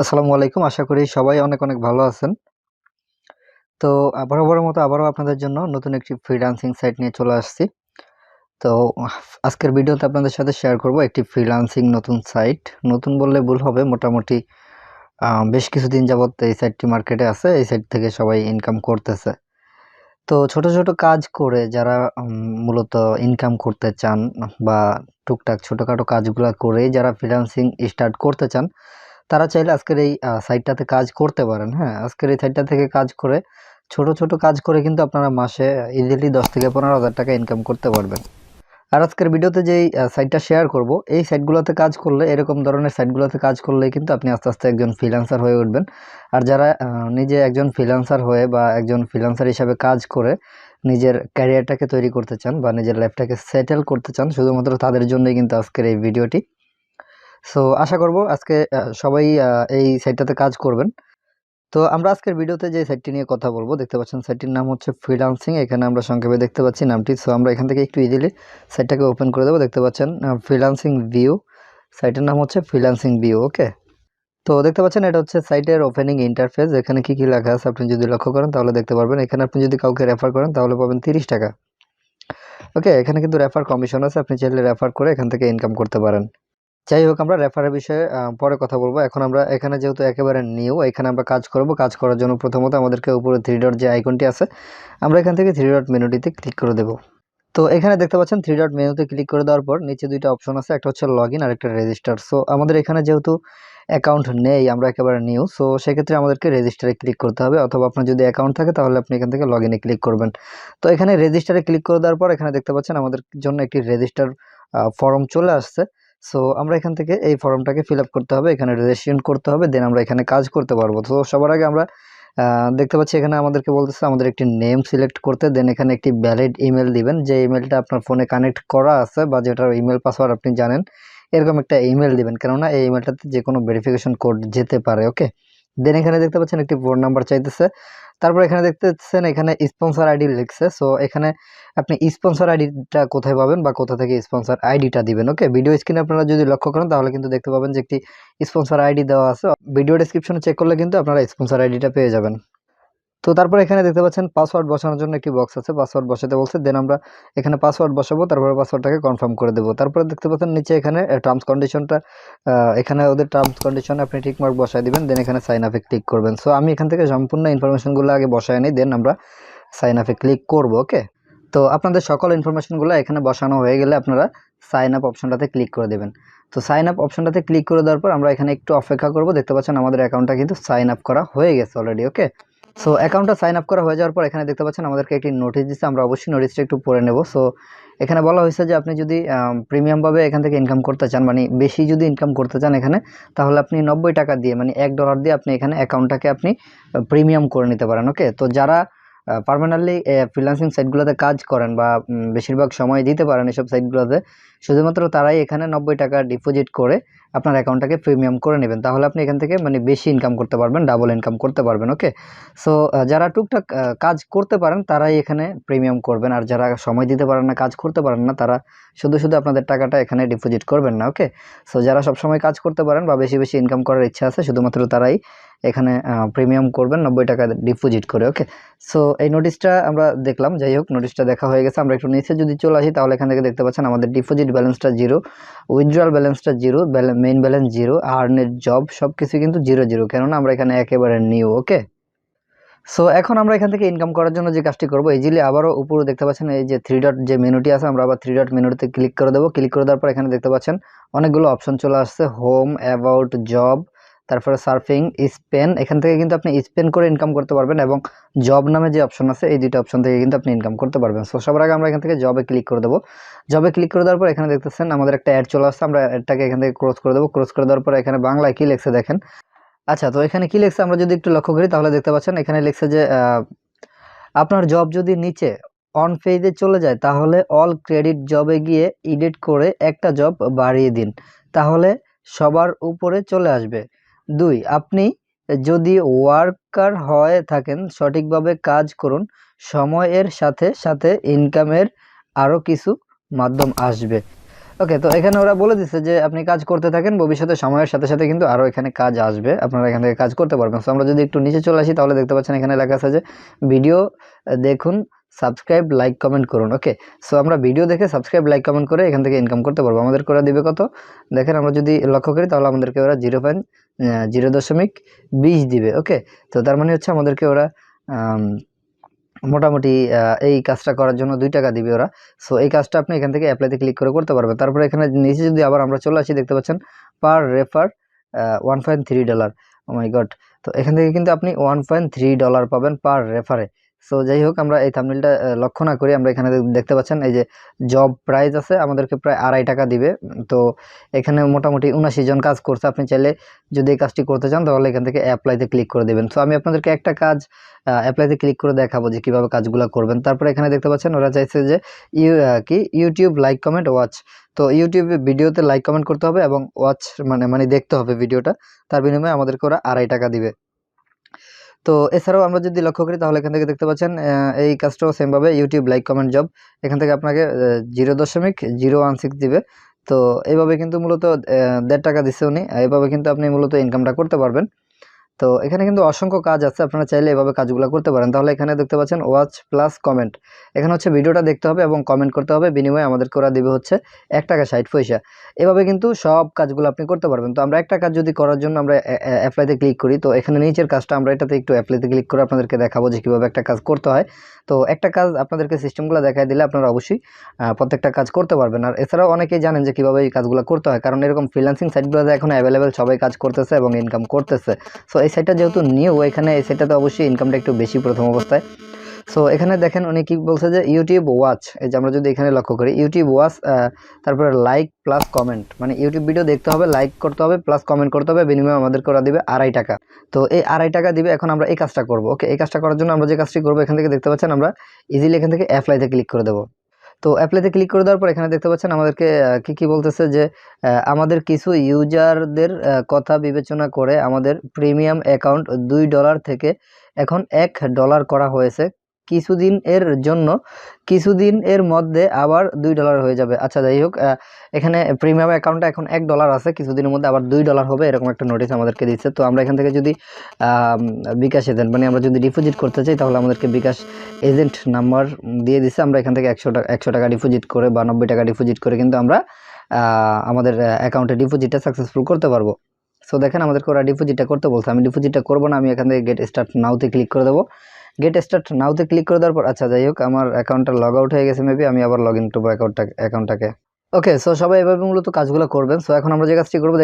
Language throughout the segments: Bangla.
আসসালামু আলাইকুম। আশা করি সবাই অনেক অনেক ভালো আছেন। তো বরাবরের মতো আবারও আপনাদের জন্য নতুন একটি ফ্রিল্যান্সিং সাইট নিয়ে চলে আসছি। তো আজকের ভিডিওতে আপনাদের সাথে শেয়ার করব একটি ফ্রিল্যান্সিং নতুন সাইট। নতুন বললে ভুল হবে, মোটামুটি বেশ কিছুদিন যাবত এই সাইটটি মার্কেটে আছে। এই সাইট থেকে সবাই ইনকাম করতেছে। তো ছোট ছোট কাজ করে যারা মূলত ইনকাম করতে চান বা টুকটাক ছোটখাটো কাজগুলা করে যারা ফ্রিল্যান্সিং স্টার্ট করতে চান, তারা চাইলে আজকের এই সাইটটাতে কাজ করতে পারেন। হ্যাঁ, আজকের এই সাইটটা থেকে কাজ করে ছোট ছোট কাজ করে কিন্তু আপনারা মাসে ইজিলি 10 থেকে 15,000 টাকা ইনকাম করতে পারবেন। আর আজকের ভিডিওতে যেই সাইটটা শেয়ার করব, এই সাইটগুলোতে কাজ করলে, এরকম ধরনের সাইটগুলোতে কাজ করলেই কিন্তু আপনি আস্তে আস্তে একজন ফ্রিল্যান্সার হয়ে উঠবেন। আর যারা নিজে একজন ফ্রিল্যান্সার হয়ে বা একজন ফ্রিল্যান্সার হিসাবে কাজ করে নিজের ক্যারিয়ারটাকে তৈরি করতে চান বা নিজের লাইফটাকে সেটেল করতে চান, শুধুমাত্র তাদের জন্যই কিন্তু আজকের এই ভিডিওটি। সো আশা করব আজকে সবাই এই সাইটটাতে কাজ করবেন। তো আমরা আজকের ভিডিওতে যে সাইটটি নিয়ে কথা বলবো, দেখতে পাচ্ছেন সাইটটির নাম হচ্ছে ফ্রিল্যান্সিং। এখানে আমরা সংক্ষেপে দেখতে পাচ্ছি নামটি। সো আমরা এখান থেকে একটু ইজিলি সাইটটাকে ওপেন করে দেবো। দেখতে পাচ্ছেন ফ্রিল্যান্সিং ভিউ, সাইটের নাম হচ্ছে ফ্রিল্যান্সিং ভিউ। ওকে, তো দেখতে পাচ্ছেন এটা হচ্ছে সাইটের ওপেনিং ইন্টারফেস। এখানে কি কি লেখা আছে আপনি যদি লক্ষ্য করেন তাহলে দেখতে পারবেন। এখানে আপনি যদি কাউকে রেফার করেন তাহলে পাবেন 30 টাকা। ওকে, এখানে কিন্তু রেফার কমিশন আছে, আপনি চাইলে রেফার করে এখান থেকে ইনকাম করতে পারেন। যাই হোক, আমরা রেফারের বিষয়ে পরে কথা বলবো। এখন আমরা এখানে যেহেতু একেবারে নিউ, এখানে আমরা কাজ করব। কাজ করার জন্য প্রথমত আমাদেরকে উপরে 3 ডট যে আইকনটি আছে, আমরা এখান থেকে 3 ডট মেনুটিতে ক্লিক করে দেব। তো এখানে দেখতে পাচ্ছেন 3 ডট মেনুতে ক্লিক করে দেওয়ার পর নিচে দুইটা অপশন আছে, একটা হচ্ছে লগ ইন আর একটা রেজিস্টার। সো আমাদের এখানে যেহেতু অ্যাকাউন্ট নেই, আমরা একেবারে নিউ, সো সেক্ষেত্রে আমাদেরকে রেজিস্টারে ক্লিক করতে হবে, অথবা আপনার যদি অ্যাকাউন্ট থাকে তাহলে আপনি এখান থেকে লগ ইনে ক্লিক করবেন। তো এখানে রেজিস্টারে ক্লিক করে দেওয়ার পর এখানে দেখতে পাচ্ছেন আমাদের জন্য একটি রেজিস্টার ফর্ম চলে আসছে। সো আমরা এখান থেকে এই ফর্মটাকে ফিল আপ করতে হবে, এখানে রেজিস্ট্রেশন করতে হবে, দেন আমরা এখানে কাজ করতে পারবো। তো সবার আগে আমরা দেখতে পাচ্ছি এখানে আমাদেরকে বলতেছে আমাদের একটি নেম সিলেক্ট করতে, দেন এখানে একটি ভ্যালিড ইমেল দিবেন, যে ইমেলটা আপনার ফোনে কানেক্ট করা আছে বা যেটার ইমেল পাসওয়ার্ড আপনি জানেন, এরকম একটা ইমেল দিবেন, কেননা এই ইমেলটাতে যে কোনো ভেরিফিকেশন কোড যেতে পারে। ওকে, দেন এখানে দেখতে পাচ্ছেন একটি ফোন নাম্বার চাইতেছে। তারপর এখানে দেখতেছেন এখানে স্পন্সর আইডি লিখছে। সো এখানে আপনি স্পন্সর আইডিটা কোথায় পাবেন বা কোথা থেকে স্পন্সর আইডিটা দিবেন। ওকে, ভিডিও স্ক্রিনে আপনারা যদি লক্ষ্য করেন তাহলে কিন্তু দেখতে পাবেন যে একটি স্পন্সর আইডি দেওয়া আছে। ভিডিও ডেসক্রিপশনে চেক করলে কিন্তু আপনারা স্পন্সর আইডিটা পেয়ে যাবেন। তো তারপর এখানে দেখতে পাচ্ছেন পাসওয়ার্ড বসানোর জন্য একটি বক্স আছে, পাসওয়ার্ড বসাতে বলছে। দেন আমরা এখানে পাসওয়ার্ড বসাবো, তারপরে পাসওয়ার্ডটাকে কনফার্ম করে দেবো। তারপরে দেখতে পাচ্ছেন নিচে এখানে টার্মস কন্ডিশনটা, এখানে ওদের টার্মস কন্ডিশন আপনি টিক মার্ক বসায় দিবেন, দেন এখানে সাইন আপে ক্লিক করবেন। সো আমি এখান থেকে সম্পূর্ণ ইনফরমেশনগুলো আগে বসায় নিই, দেন আমরা সাইন আপে ক্লিক করব। ওকে, তো আপনাদের সকল ইনফরমেশনগুলো এখানে বসানো হয়ে গেলে আপনারা সাইন আপ অপশনটাতে ক্লিক করে দেবেন। তো সাইন আপ অপশনটাতে ক্লিক করে দেওয়ার পর আমরা এখানে একটু অপেক্ষা করব। দেখতে পাচ্ছেন আমাদের অ্যাকাউন্টটা কিন্তু সাইন আপ করা হয়ে গেছে অলরেডি। ওকে, সো অ্যাকাউন্টটা সাইন আপ করা হয়ে যাওয়ার পর এখানে দেখতে পাচ্ছেন আমাদেরকে একটি নোটিশ দিচ্ছে, আমরা অবশ্যই নোটিশটা একটু পড়ে নেব। সো এখানে বলা হয়েছে যে আপনি যদি প্রিমিয়ামভাবে এখান থেকে ইনকাম করতে চান, মানে বেশি যদি ইনকাম করতে চান এখানে, তাহলে আপনি 90 টাকা দিয়ে, মানে $1 দিয়ে আপনি এখানে অ্যাকাউন্টটাকে আপনি প্রিমিয়াম করে নিতে পারেন। ওকে, তো যারা পার্মানেন্টলি ফ্রিল্যান্সিং সাইটগুলোতে কাজ করেন বা বেশিরভাগ সময় দিতে পারেন এসব সাইটগুলোতে, শুধুমাত্র তারাই এখানে 90 টাকা ডিপোজিট করে আপনার অ্যাকাউন্টটাকে প্রিমিয়াম করে নেবেন। তাহলে আপনি এখান থেকে মানে বেশি ইনকাম করতে পারবেন, ডাবল ইনকাম করতে পারবেন। ওকে, সো যারা টুকটাক কাজ করতে পারেন তারাই এখানে প্রিমিয়াম করবেন, আর যারা সময় দিতে পারেন না, কাজ করতে পারেন না, তারা শুধু শুধু আপনাদের টাকাটা এখানে ডিপোজিট করবেন না। ওকে, সো যারা সবসময় কাজ করতে পারেন বা বেশি বেশি ইনকাম করার ইচ্ছা আছে, শুধুমাত্র তারাই এখানে প্রিমিয়াম করবেন 90 টাকা ডিপোজিট করে। ওকে, সো এই নোটিশটা আমরা দেখলাম। যাই হোক, নোটিশটা দেখা হয়ে গেছে। আমরা একটু নিচে যদি চলে আসি তাহলে এখান থেকে দেখতে পাচ্ছেন আমাদের ডিপোজিট ব্যালেন্সটা 0, উইথড্রয়াল ব্যালেন্সটা 0, মেইন ব্যালেন্স 0, আর্নের জব সব কিছু কিন্তু 0 0, কেননা আমরা এখানে একেবারে নিউ। ওকে, সো এখন আমরা এখান থেকে ইনকাম করার জন্য যে কাজটি করবো, ইজিলি আবারও উপরে দেখতে পাচ্ছেন এই যে 3 ডট যে মেনুটি আছে, আমরা আবার 3 ডট মেনুতে ক্লিক করে দেবো। ক্লিক করে দেওয়ার পর এখানে দেখতে পাচ্ছেন অনেকগুলো অপশন চলে আসছে, হোম, অ্যাবাউট, জব, তারপরে সার্ফিং, স্পেন। এখান থেকে কিন্তু আপনি স্পেন করে ইনকাম করতে পারবেন, এবং জব নামে যে অপশন আছে এই দুইটা অপশন থেকে কিন্তু আপনি ইনকাম করতে পারবেন। সো সবার আগে আমরা এখান থেকে জবে ক্লিক করে দেবো। জবে ক্লিক করে দেওয়ার পর এখানে দেখতেছেন আমাদের একটা অ্যাড চলে আসছে, আমরা অ্যাডটাকে এখান থেকে ক্লোজ করে দেবো। ক্লোজ করে দেওয়ার পর এখানে বাংলায় কি লেখছে দেখেন। আচ্ছা, তো এখানে কি লেখছে আমরা যদি একটু লক্ষ্য করি তাহলে দেখতে পাচ্ছেন এখানে লেখছে যে আপনার জব যদি নিচে অন পেজে চলে যায় তাহলে অল ক্রেডিট জবে গিয়ে এডিট করে একটা জব বাড়িয়ে দিন, তাহলে সবার উপরে চলে আসবে। 2, আপনি যদি ওয়ার্কার হয়ে থাকেন সঠিকভাবে কাজ করুন, সময়ের সাথে সাথে ইনকামের আরও কিছু মাধ্যম আসবে। ওকে, তো এখানে ওরা বলে দিচ্ছে যে আপনি কাজ করতে থাকেন, ভবিষ্যতে সময়ের সাথে সাথে কিন্তু আরো এখানে কাজ আসবে, আপনারা এখান থেকে কাজ করতে পারবেন। সো আমরা যদি একটু নিচে চলে আসি তাহলে দেখতে পাচ্ছেন এখানে লেখা আছে যে ভিডিও দেখুন, সাবস্ক্রাইব, লাইক, কমেন্ট করুন। ওকে, সো আমরা ভিডিও দেখে সাবস্ক্রাইব, লাইক, কমেন্ট করে এখান থেকে ইনকাম করতে পারবো। আমাদেরকে ওরা দিবে কত দেখেন, আমরা যদি লক্ষ্য করি তাহলে আমাদেরকে ওরা 0.20 দিবে। ওকে, তো তার মানে হচ্ছে আমাদেরকে ওরা মোটামুটি এই কাজটা করার জন্য 2 টাকা দিবে ওরা। সো এই কাজটা আপনি এখান থেকে অ্যাপ্লাইতে ক্লিক করে করতে পারবেন। তারপরে এখানে নিচে যদি আবার আমরা চলে আসি, দেখতে পাচ্ছেন পার রেফার $1.3। ও মাই গড, তো এখান থেকে কিন্তু আপনি $1.3 পাবেন পার রেফারে। সো যাই হোক, আমরা এই থাম্বনেলটা লক্ষ্য না করি, আমরা এখানে দেখতে পাচ্ছেন এই যে জব প্রাইস আছে, আমাদেরকে প্রায় 2.5 টাকা দিবে। তো এখানে মোটামুটি 79 জন কাজ করছে। আপনি চাইলে যদি এই কাজটি করতে চান তাহলে এখান থেকে অ্যাপ্লাইতে ক্লিক করে দেবেন। সো আমি আপনাদেরকে একটা কাজ অ্যাপ্লাইতে ক্লিক করে দেখাবো যে কিভাবে কাজগুলো করবেন। তারপরে এখানে দেখতে পাচ্ছেন ওরা চাইছে যে ইউটিউব লাইক, কমেন্ট, ওয়াচ। তো ইউটিউবে ভিডিওতে লাইক, কমেন্ট করতে হবে এবং ওয়াচ মানে দেখতে হবে ভিডিওটা, তার বিনিময়ে আমাদেরকে ওরা 2.5 টাকা দিবে। তো এছাড়াও আমরা যদি লক্ষ্য করি তাহলে এখান থেকে দেখতে পাচ্ছেন এই কাজটাও সেমভাবে ইউটিউব লাইক, কমেন্ট, জব, এখান থেকে আপনাকে 0.016 দিবে। তো এইভাবে কিন্তু মূলত 1.5 টাকা দিচ্ছে উনি, এইভাবে কিন্তু আপনি মূলত ইনকামটা করতে পারবেন। তো এখানে কিন্তু অসংখ্য কাজ আছে, আপনারা চাইলে এভাবে কাজগুলো করতে পারেন। তাহলে এখানে দেখতে পাচ্ছেন ওয়াচ প্লাস কমেন্ট, এখানে হচ্ছে ভিডিওটা দেখতে হবে এবং কমেন্ট করতে হবে, বিনিময়ে আমাদেরকে ওরা দিবে হচ্ছে 1 টাকা 60 পয়সা। এভাবে কিন্তু সব কাজগুলো আপনি করতে পারবেন। তো আমরা একটা কাজ যদি করার জন্য আমরা অ্যাপ্লাইতে ক্লিক করি, তো এখানে নিচের কাজটা আমরা এটাতে একটু অ্যাপ্লাইতে ক্লিক করে আপনাদেরকে দেখাবো যে কীভাবে একটা কাজ করতে হয়। তো একটা কাজ আপনাদেরকে সিস্টেমগুলো দেখাই দিলে আপনারা অবশ্যই প্রত্যেকটা কাজ করতে পারবেন। আর এছাড়াও অনেকেই জানেন যে কীভাবে এই কাজগুলো করতে হয়, কারণ এরকম ফ্রিল্যান্সিং সাইটগুলোতে এখন অ্যাভেলেবেল, সবাই কাজ করতেছে এবং ইনকাম করতেছে। সো এই সাইটটা যেহেতু নিউ, এখানে এই সাইটটাতে অবশ্যই ইনকামটা একটু বেশি প্রথম অবস্থায়। সো এখানে দেখেন উনি কি বলছে যে ইউটিউব ওয়াচ, এই যে আমরা যদি এখানে লক্ষ্য করি ইউটিউব ওয়াচ, তারপরে লাইক প্লাস কমেন্ট, মানে ইউটিউব ভিডিও দেখতে হবে, লাইক করতে হবে, প্লাস কমেন্ট করতে হবে, বিনিময়ে আমাদেরকে ওরা দিবে 2.5 টাকা। তো এই 2.5 টাকা দিবে। এখন আমরা এই কাজটা করবো। ওকে, এই কাজটা করার জন্য আমরা যে কাজটি করবো, এখান থেকে দেখতে পাচ্ছেন আমরা ইজিলি এখান থেকে অ্যাপ্লাইতে ক্লিক করে দেবো। তো অ্যাপ্লাইতে ক্লিক করে দেওয়ার পর এখানে দেখতে পাচ্ছেন আমাদেরকে কি বলতেছে যে আমাদের কিছু ইউজারদের কথা বিবেচনা করে আমাদের প্রিমিয়াম অ্যাকাউন্ট $2 থেকে এখন $1 করা হয়েছে। কিছুদিন এর জন্য, কিছুদিন এর মধ্যে আবার $2 হয়ে যাবে। আচ্ছা, যাই হোক, এখানে প্রিমিয়াম অ্যাকাউন্টটা এখন $1 আছে, কিছুদিনের মধ্যে আবার $2 হবে, এরকম একটা নোটিশ আমাদেরকে দিচ্ছে। তো আমরা এখান থেকে যদি বিকাশ এজেন্ট, মানে আমরা যদি ডিপোজিট করতে চাই তাহলে আমাদেরকে বিকাশ এজেন্ট নাম্বার দিয়ে দিচ্ছে। আমরা এখান থেকে 100 টাকা ডিপোজিট করে বা 90 টাকা ডিপোজিট করে কিন্তু আমরা আমাদের অ্যাকাউন্টে ডিপোজিটটা সাকসেসফুল করতে পারবো। সো দেখেন আমাদেরকে ওরা ডিপোজিটটা করতে বলছে, আমি ডিপোজিটটা করবো না, আমি এখান থেকে গেট স্টার্ট নাওতে ক্লিক করে দেবো। গেট স্টার্ট নাওতে ক্লিক করে দেওয়ার পর, আচ্ছা যাই হোক, আমার অ্যাকাউন্টটা লগ আউট হয়ে গেছে, মেবি আমি আবার লগ ইন করবো অ্যাকাউন্টটাকে। ওকে, সো সবাই এভাবে মূলত কাজগুলো করবেন। সো এখন আমরা যে কাজটি করবো,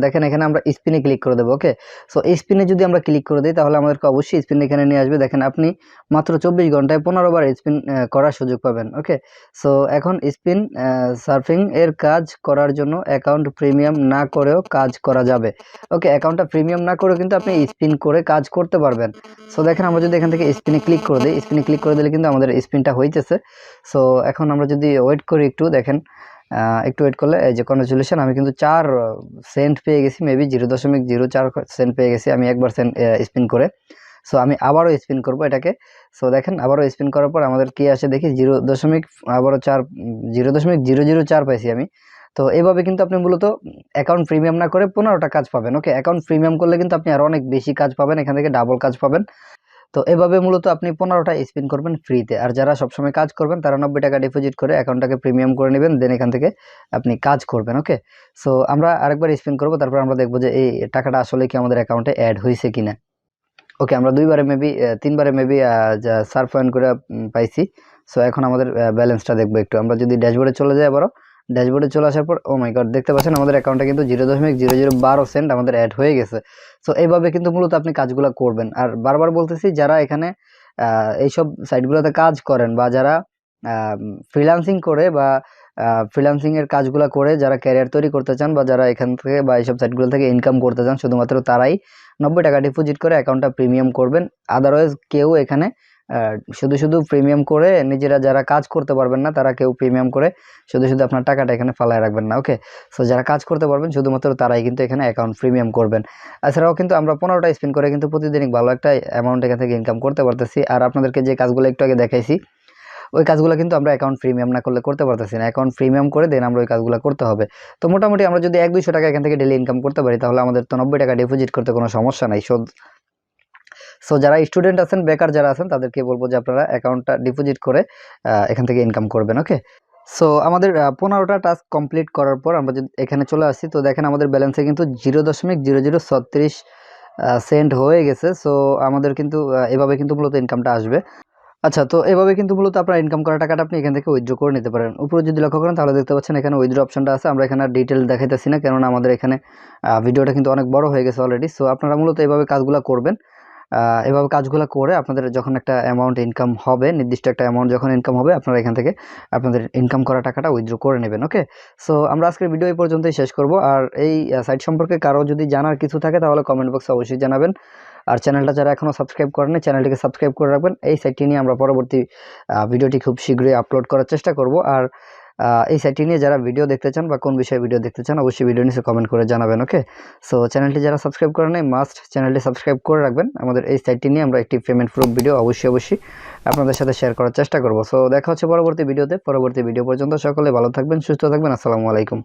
দেখেন এখানে আমরা স্পিনে ক্লিক করে দেবো। ওকে, সো এই স্পিনে যদি আমরা ক্লিক করে দিই তাহলে আমাদেরকে অবশ্যই স্পিন এখানে নিয়ে আসবে। দেখেন আপনি মাত্র 24 ঘন্টায় 15 বার স্পিন করার সুযোগ পাবেন। ওকে, সো এখন স্পিন সার্ফিং এর কাজ করার জন্য অ্যাকাউন্ট প্রিমিয়াম না করেও কাজ করা যাবে। ওকে, অ্যাকাউন্টটা প্রিমিয়াম না করেও কিন্তু আপনি স্পিন করে কাজ করতে পারবেন। সো দেখেন আমরা যদি এখান থেকে স্পিনে ক্লিক করে দিই, স্পিনে ক্লিক করে দিলে কিন্তু আমাদের স্পিনটা হইতেছে। সো এখন আমরা যদি ওয়েট করি একটু, দেখেন একটু ওয়েট করলে এই যে কনগ্রাচুলেশন, আমি কিন্তু 4 সেন্ট পেয়ে গেছি, মেবি 0.04 সেন্ট পেয়ে গেছি আমি একবার স্পিন করে। সো আমি আবারও স্পিন করব এটাকে। সো দেখেন আবারও স্পিন করার পর আমাদের কি আসে দেখি, 0.004 পাইছি আমি। তো এইভাবে কিন্তু আপনি মূলত অ্যাকাউন্ট প্রিমিয়াম না করে 15টা কাজ পাবেন। ওকে, অ্যাকাউন্ট প্রিমিয়াম করলে কিন্তু আপনি আরো অনেক বেশি কাজ পাবেন, এখান থেকে ডাবল কাজ পাবেন। তো এভাবে মূলত আপনি 15টা স্পিন করবেন ফ্রিতে। আর যারা সবসময় কাজ করবেন তারা 90 টাকা ডিপোজিট করে অ্যাকাউন্টটাকে প্রিমিয়াম করে নেবেন, দেন এখান থেকে আপনি কাজ করবেন। ওকে, সো আমরা আরেকবার স্পিন করব, তারপর আমরা দেখবো যে এই টাকাটা আসলে কি আমাদের অ্যাকাউন্টে অ্যাড হয়েছে কিনা। ওকে, আমরা 2 বারে মেবি 3 বারে মেবি সার্ফ পয়েন্ট করে পাইছি। সো এখন আমাদের ব্যালেন্সটা দেখবো একটু। আমরা যদি ড্যাশবোর্ডে চলে যাই, আবারও ড্যাশবোর্ডে চলে আসার পর, ও মাই গড, দেখতে পাচ্ছেন আমাদের অ্যাকাউন্টে কিন্তু 0.0012 সেন্ট আমাদের অ্যাড হয়ে গেছে। সো এইভাবে কিন্তু মূলত আপনি কাজগুলো করবেন। আর বারবার বলতেছি, যারা এখানে এইসব সাইটগুলোতে কাজ করেন বা যারা ফ্রিল্যান্সিং করে বা ফ্রিল্যান্সিং এর কাজগুলো করে যারা ক্যারিয়ার তৈরি করতে চান বা যারা এখান থেকে বা এইসব সাইটগুলো থেকে ইনকাম করতে চান, শুধুমাত্র তারাই 90 টাকা ডিপোজিট করে অ্যাকাউন্টটা প্রিমিয়াম করবেন। আদারওয়াইজ কেউ এখানে শুধু প্রিমিয়াম করে নিজেরা যারা কাজ করতে পারবেন না, তারা কেউ প্রিমিয়াম করে শুধু আপনার টাকাটা এখানে ফালায় রাখবেন না। ওকে, সো যারা কাজ করতে পারবেন শুধুমাত্র তারাই কিন্তু এখানে অ্যাকাউন্ট প্রিমিয়াম করবেন। এছাড়াও কিন্তু আমরা 15টা স্পিন করে কিন্তু প্রতিদিনই ভালো একটা অ্যামাউন্ট এখান থেকে ইনকাম করতে পারতেছি। আর আপনাদেরকে যে কাজগুলো একটু আগে দেখাইছি, ওই কাজগুলো কিন্তু আমরা অ্যাকাউন্ট প্রিমিয়াম না করলে করতে পারতেছি না। অ্যাকাউন্ট প্রিমিয়াম করে দেন আমরা ওই কাজগুলো করতে হবে। তো মোটামুটি আমরা যদি 1-200 টাকা এখান থেকে ডেইলি ইনকাম করতে পারি, তাহলে আমাদের তো 90 টাকা ডিপোজিট করতে কোনো সমস্যা নাই। সো যারা স্টুডেন্ট আছেন, বেকার যারা আছেন, তাদেরকে বলবো যে আপনারা অ্যাকাউন্টটা ডিপোজিট করে এখান থেকে ইনকাম করবেন। ওকে, সো আমাদের 15টা টাস্ক কমপ্লিট করার পর আমরা যদি এখানে চলে আসি, তো দেখেন আমাদের ব্যালেন্সে কিন্তু 0.0036 সেন্ট হয়ে গেছে। সো আমাদের কিন্তু এভাবে কিন্তু মূলত ইনকামটা আসবে। আচ্ছা, তো এভাবে কিন্তু মূলত আপনার ইনকাম করা টাকাটা আপনি এখান থেকে উইথড্র করে নিতে পারেন। উপরে যদি লক্ষ্য করেন তাহলে দেখতে পাচ্ছেন এখানে উইথড্র অপশনটা আছে। আমরা এখানে ডিটেল দেখাইতেছি না, কেননা আমাদের এখানে ভিডিওটা কিন্তু অনেক বড় হয়ে গেছে অলরেডি। সো আপনারা মূলত এভাবে কাজগুলো করবেন। এভাবে কাজগুলো করে আপনাদের যখন একটা অ্যামাউন্ট ইনকাম হবে, নির্দিষ্ট একটা অ্যামাউন্ট যখন ইনকাম হবে, আপনারা এখান থেকে আপনাদের ইনকাম করা টাকাটা উইথড্র করে নেবেন। ওকে, সো আমরা আজকের ভিডিও এই পর্যন্তই শেষ করব। আর এই সাইট সম্পর্কে কারো যদি জানার কিছু থাকে তাহলে কমেন্ট বক্সে অবশ্যই জানাবেন। আর চ্যানেলটা যারা এখনও সাবস্ক্রাইব করেনি, চ্যানেলটিকে সাবস্ক্রাইব করে রাখবেন। এই সাইটটি নিয়ে আমরা পরবর্তী ভিডিওটি খুব শীঘ্রই আপলোড করার চেষ্টা করব। আর এই সাইটটি নিয়ে যারা ভিডিও দেখতে চান বা কোন বিষয়ে ভিডিও দেখতে চান, অবশ্যই ভিডিও নিচে কমেন্ট করে জানাবেন। ওকে, সো চ্যানেলটি যারা সাবস্ক্রাইব করে নেই, মাস্ট চ্যানেলটি সাবস্ক্রাইব করে রাখবেন। আমাদের এই সাইটটি নিয়ে আমরা একটি পেমেন্ট প্রুফ ভিডিও অবশ্যই আপনাদের সাথে শেয়ার করার চেষ্টা করব। সো দেখা হচ্ছে পরবর্তী ভিডিওতে। পরবর্তী ভিডিও পর্যন্ত সকলে ভালো থাকবেন, সুস্থ থাকবেন। আসসালামু আলাইকুম।